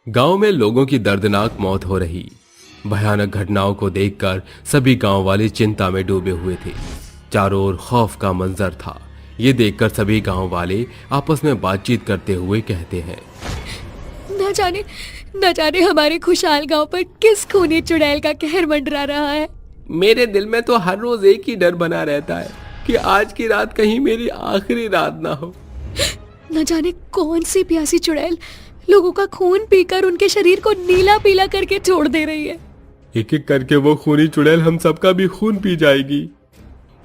गांव में लोगों की दर्दनाक मौत हो रही। भयानक घटनाओं को देखकर सभी गांव वाले चिंता में डूबे हुए थे। चारों ओर खौफ का मंजर था। ये देखकर सभी गांव वाले आपस में बातचीत करते हुए कहते हैं, न जाने हमारे खुशहाल गांव पर किस खूनी चुड़ैल का कहर मंडरा रहा है। मेरे दिल में तो हर रोज एक ही डर बना रहता है कि आज की रात कहीं मेरी आखिरी रात ना हो। न जाने कौन सी प्यासी चुड़ैल लोगों का खून पीकर उनके शरीर को नीला पीला करके छोड़ दे रही है। एक एक करके वो खूनी चुड़ैल हम सबका भी खून पी जाएगी।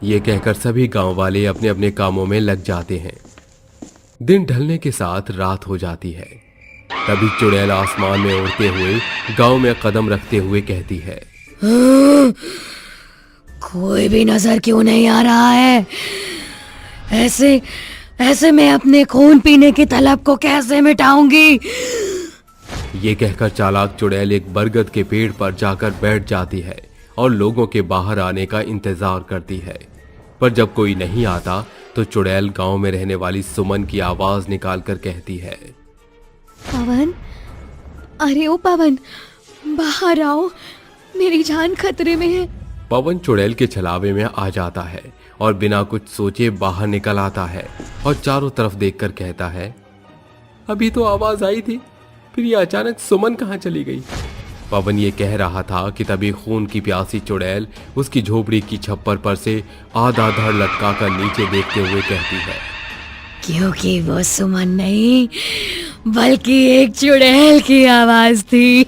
ये कहकर सभी गांव वाले अपने अपने कामों में लग जाते हैं। दिन ढलने के साथ रात हो जाती है। तभी चुड़ैल आसमान में उड़ते हुए गांव में कदम रखते हुए कहती है, कोई भी नजर क्यों नहीं आ रहा है? ऐसे मैं अपने खून पीने की तलब को कैसे मिटाऊंगी? ये कहकर चालाक चुड़ैल एक बरगद के पेड़ पर जाकर बैठ जाती है और लोगों के बाहर आने का इंतजार करती है। पर जब कोई नहीं आता तो चुड़ैल गांव में रहने वाली सुमन की आवाज निकालकर कहती है, पवन, अरे ओ पवन, बाहर आओ, मेरी जान खतरे में है। पवन चुड़ैल के छलावे में आ जाता है और बिना कुछ सोचे बाहर निकल आता है और चारों तरफ देखकर कहता है, अभी तो आवाज आई थी, फिर ये अचानक सुमन कहाँ चली गई? पवन ये कह रहा था कि तभी खून की प्यासी चुड़ैल उसकी झोपड़ी की छप्पर पर से आधा धड़ लटका कर नीचे देखते हुए कहती है, क्योंकि वो सुमन नहीं बल्कि एक चुड़ैल की आवाज थी।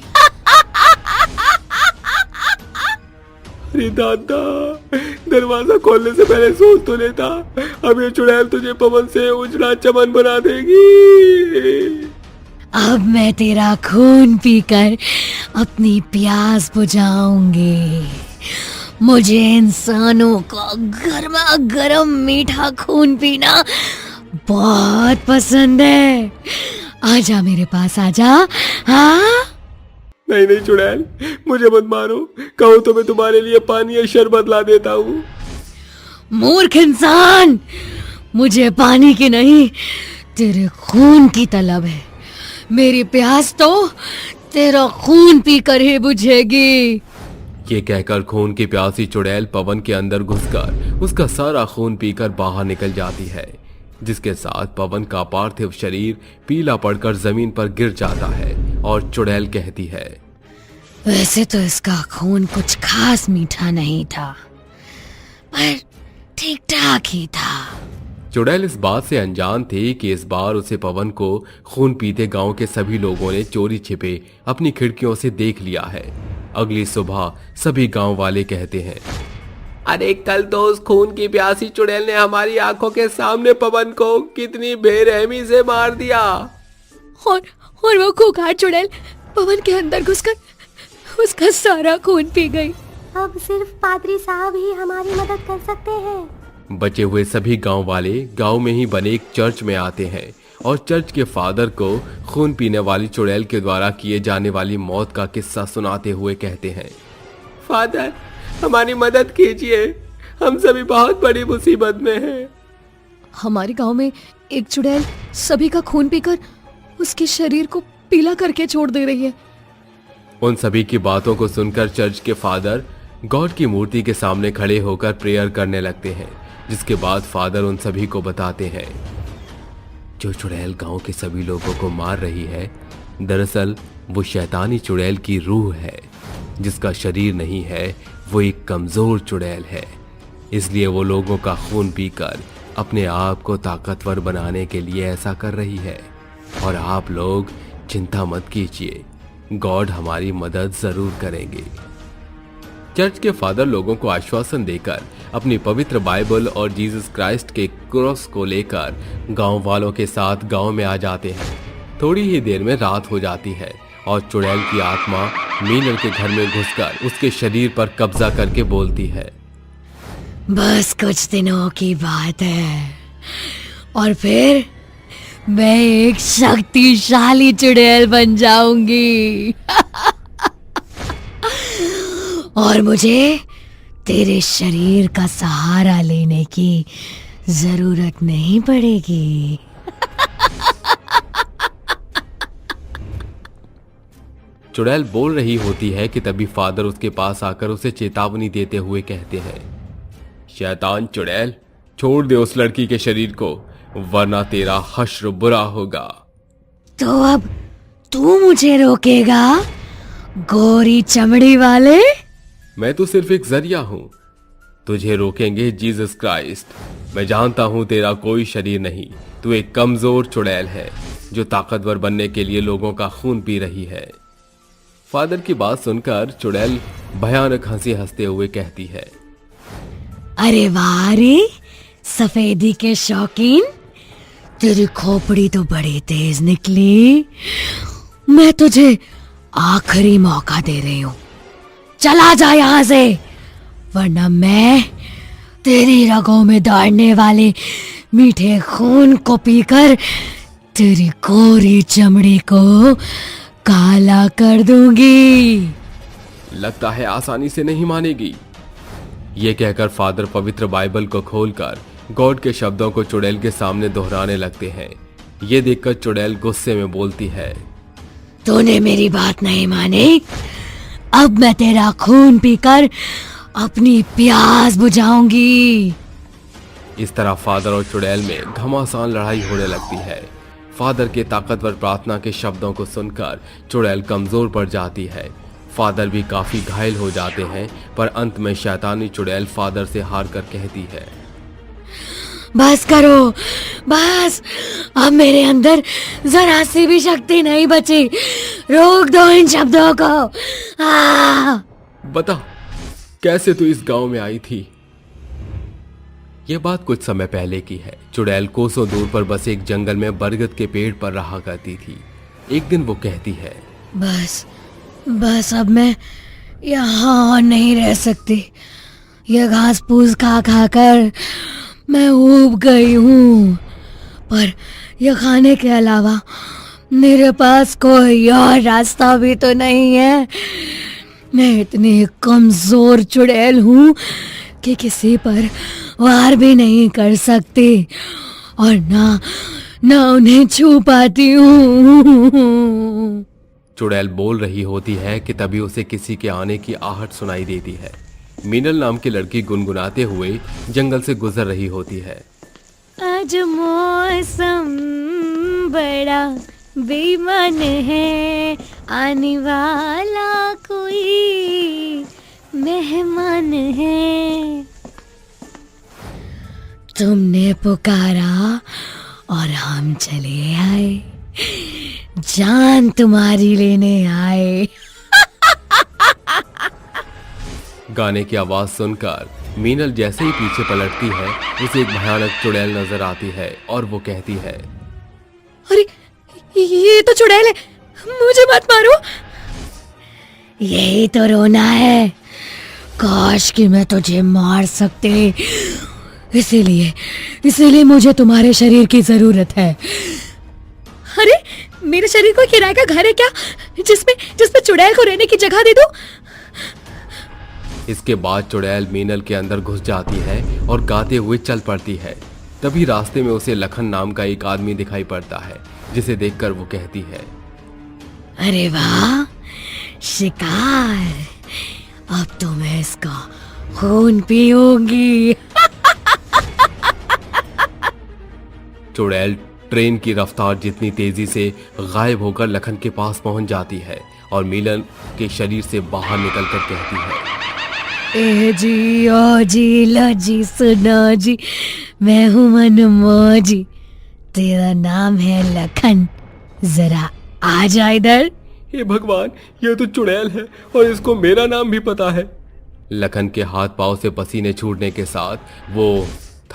अरे दादा, दरवाजा खोलने से पहले सोच तो लेता, अब ये चुड़ैल तुझे पवन से उजड़ा चमन बना देगी। अब मैं तेरा खून पीकर अपनी प्यास बुझाऊंगी। मुझे इंसानों का गर्मा गर्म मीठा खून पीना बहुत पसंद है। आजा मेरे पास, आजा। हाँ, नहीं चुड़ैल, मुझे मत मारो, कहो तो मैं तुम्हारे लिए पानी या शरबत ला देता हूँ। मूर्ख इंसान, मुझे पानी की नहीं तेरे खून की तलब है। मेरी प्यास तो तेरा खून पीकर ही बुझेगी। ये कहकर खून की प्यासी चुड़ैल पवन के अंदर घुसकर उसका सारा खून पीकर बाहर निकल जाती है, जिसके साथ पवन का पार्थिव शरीर पीला पड़कर जमीन पर गिर जाता है और चुड़ैल कहती है, वैसे तो इसका खून कुछ खास मीठा नहीं था, पर ठीक ठाक ही था। चुड़ैल इस बात से अनजान थी कि इस बार उसे पवन को खून पीते गांव के सभी लोगों ने चोरी छिपे अपनी खिड़कियों से देख लिया है। अगली सुबह सभी गांव वाले कहते हैं, अरे कल तो उस खून की प्यासी चुड़ैल ने हमारी आंखों के सामने पवन को कितनी बेरहमी से मार दिया। और वो खूंखार चुड़ैल पवन के अंदर घुसकर उसका सारा खून पी गई। अब सिर्फ पादरी साहब ही हमारी मदद कर सकते हैं। बचे हुए सभी गांव वाले गांव में ही बने एक चर्च में आते हैं और चर्च के फादर को खून पीने वाली चुड़ैल के द्वारा किए जाने वाली मौत का किस्सा सुनाते हुए कहते हैं, फादर, हमारी मदद कीजिए, हम सभी बहुत बड़ी मुसीबत में हैं। हमारे गांव में एक चुड़ैल सभी का खून पीकर उसके शरीर को पीला करके छोड़ दे रही है। उन सभी की बातों को सुनकर चर्च के फादर गॉड की मूर्ति के सामने खड़े होकर प्रेयर करने लगते हैं, जिसके बाद फादर उन सभी को बताते हैं, जो चुड़ैल गांव के सभी लोगों को मार रही है, दरअसल वो शैतानी चुड़ैल की रूह है, जिसका शरीर नहीं है, वो एक कमजोर चुड़ैल है। इसलिए वो लोगों का खून पीकर अपने आप को ताकतवर बनाने के लिए ऐसा कर रही है। और आप लोग चिंता मत कीजिए, गॉड हमारी मदद जरूर करेंगे। चर्च के फादर लोगों को आश्वासन देकर अपनी पवित्र बाइबल और जीसस क्राइस्ट के क्रॉस को लेकर गांव वालों के साथ गांव में आ जाते हैं। थोड़ी ही देर में रात हो जाती है और चुड़ैल की आत्मा मीनल के घर में घुसकर उसके शरीर पर कब्जा करके बोलती है, बस कुछ दिनों की बात है और फिर मैं एक शक्तिशाली चुड़ैल बन जाऊंगी। और मुझे तेरे शरीर का सहारा लेने की जरूरत नहीं पड़ेगी। चुड़ैल बोल रही होती है कि तभी फादर उसके पास आकर उसे चेतावनी देते हुए कहते हैं, शैतान चुड़ैल, छोड़ दे उस लड़की के शरीर को, वरना तेरा हश्र बुरा होगा। तो अब तू मुझे रोकेगा, गोरी चमड़ी वाले? मैं तो सिर्फ एक जरिया हूं, तुझे रोकेंगे जीसस क्राइस्ट। मैं जानता हूं तेरा कोई शरीर नहीं, तू एक कमजोर चुड़ैल है जो ताकतवर बनने के लिए लोगों का खून पी रही है। फादर की बात सुनकर चुड़ैल भयानक हंसी हंसते हुए कहती है, अरे वाह रे सफेदी के शौकीन, तेरी खोपड़ी तो बड़ी तेज निकली। मैं तुझे आखिरी मौका दे रही हूं, चला जा यहां से, वरना मैं तेरी रगों में दौड़ने वाले मीठे खून को पीकर तेरी गोरी चमड़ी को काला कर दूंगी। लगता है आसानी से नहीं मानेगी। ये कहकर फादर पवित्र बाइबल को खोलकर गॉड के शब्दों को चुड़ैल के सामने दोहराने लगते हैं। ये देखकर चुड़ैल गुस्से में बोलती है, तूने मेरी बात नहीं मानी, अब मैं तेरा खून पीकर अपनी प्यास बुझाऊंगी। इस तरह फादर और चुड़ैल में घमासान लड़ाई होने लगती है। फादर के ताकतवर प्रार्थना के शब्दों को सुनकर चुड़ैल कमजोर पड़ जाती है। फादर भी काफी घायल हो जाते हैं, पर अंत में शैतानी चुड़ैल फादर से हार कर कहती है, बस करो, बस, अब मेरे अंदर जरा सी भी शक्ति नहीं बची, रोक दो इन शब्दों को। बता कैसे तू इस गांव में आई थी? यह बात कुछ समय पहले की है। चुड़ैल कोसों दूर पर बसे एक जंगल में बरगद के पेड़ पर रहा करती थी। एक दिन वो कहती है, बस अब मैं यहाँ नहीं रह सकती। यह घास फूस खा खा कर मैं ऊब गई हूँ, पर यह खाने के अलावा मेरे पास कोई और रास्ता भी तो नहीं है। मैं इतनी कमजोर चुड़ैल हूँ कि किसी पर वार भी नहीं कर सकती और ना उन्हें छू पाती हूँ। चुड़ैल बोल रही होती है कि तभी उसे किसी के आने की आहट सुनाई देती है। मीनल नाम की लड़की गुनगुनाते हुए जंगल से गुजर रही होती है। आज मौसम बड़ा बेईमान है, आने वाला कोई मेहमान है। तुमने पुकारा और हम चले आए, जान तुम्हारी लेने आए। गाने की आवाज सुनकर मीनल जैसे ही पीछे पलटती है, उसे एक भयानक चुड़ैल नजर आती है और वो कहती है, अरे ये तो चुड़ैल है, मुझे मत मारो। यही तो रोना है, काश कि मैं तुझे मार सकते, इसीलिए मुझे तुम्हारे शरीर की जरूरत है। अरे मेरे शरीर को किराए का घर है क्या, जिसमें चुड़ैल को रहने की जगह दे दूं? इसके बाद चुड़ैल मीनल के अंदर घुस जाती है और गाते हुए चल पड़ती है। तभी रास्ते में उसे लखन नाम का एक आदमी दिखाई पड़ता है, जिसे देखकर वो कहती है, अरे वाह शिकार, अब तो मैं इसका खून पीऊंगी। चुड़ैल ट्रेन की रफ्तार जितनी तेजी से गायब होकर लखन के पास पहुंच जाती है और मीनल के शरीर से बाहर निकलकर कहती है, ए जी ओ जी लो जी सुनो जी, मैं हूँ मनमोजी, तेरा नाम है लखन, जरा आ जा इधर। हे भगवान, ये तो चुड़ैल है और इसको मेरा नाम भी पता है। लखन के हाथ पांव से पसीने छूटने के साथ वो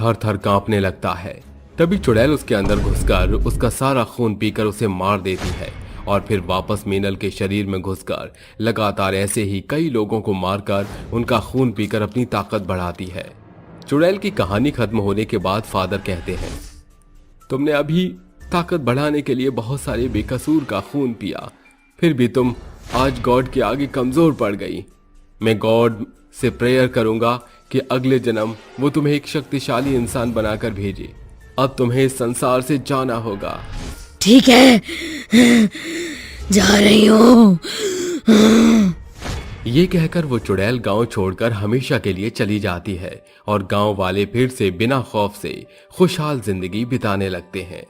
थर थर कांपने लगता है। तभी चुड़ैल उसके अंदर घुसकर उसका सारा खून पीकर उसे मार देती है और फिर वापस मीनल के शरीर में घुसकर लगातार ऐसे ही कई लोगों को मारकर उनका खून पीकर अपनी ताकत बढ़ाती है। चुड़ैल की कहानी खत्म होने के बाद फादर कहते हैं, तुमने अभी ताकत बढ़ाने के लिए बहुत सारे बेकसूर का खून पिया, फिर भी तुम आज गॉड के आगे कमजोर पड़ गई। मैं गॉड से प्रेयर करूंगा कि अगले जन्म वो तुम्हें एक शक्तिशाली इंसान बनाकर भेजे। अब तुम्हें इस संसार से जाना होगा। ठीक है, जा रही हूँ, ये कहकर वो चुड़ैल गांव छोड़कर हमेशा के लिए चली जाती है और गांव वाले फिर से बिना खौफ से खुशहाल जिंदगी बिताने लगते हैं।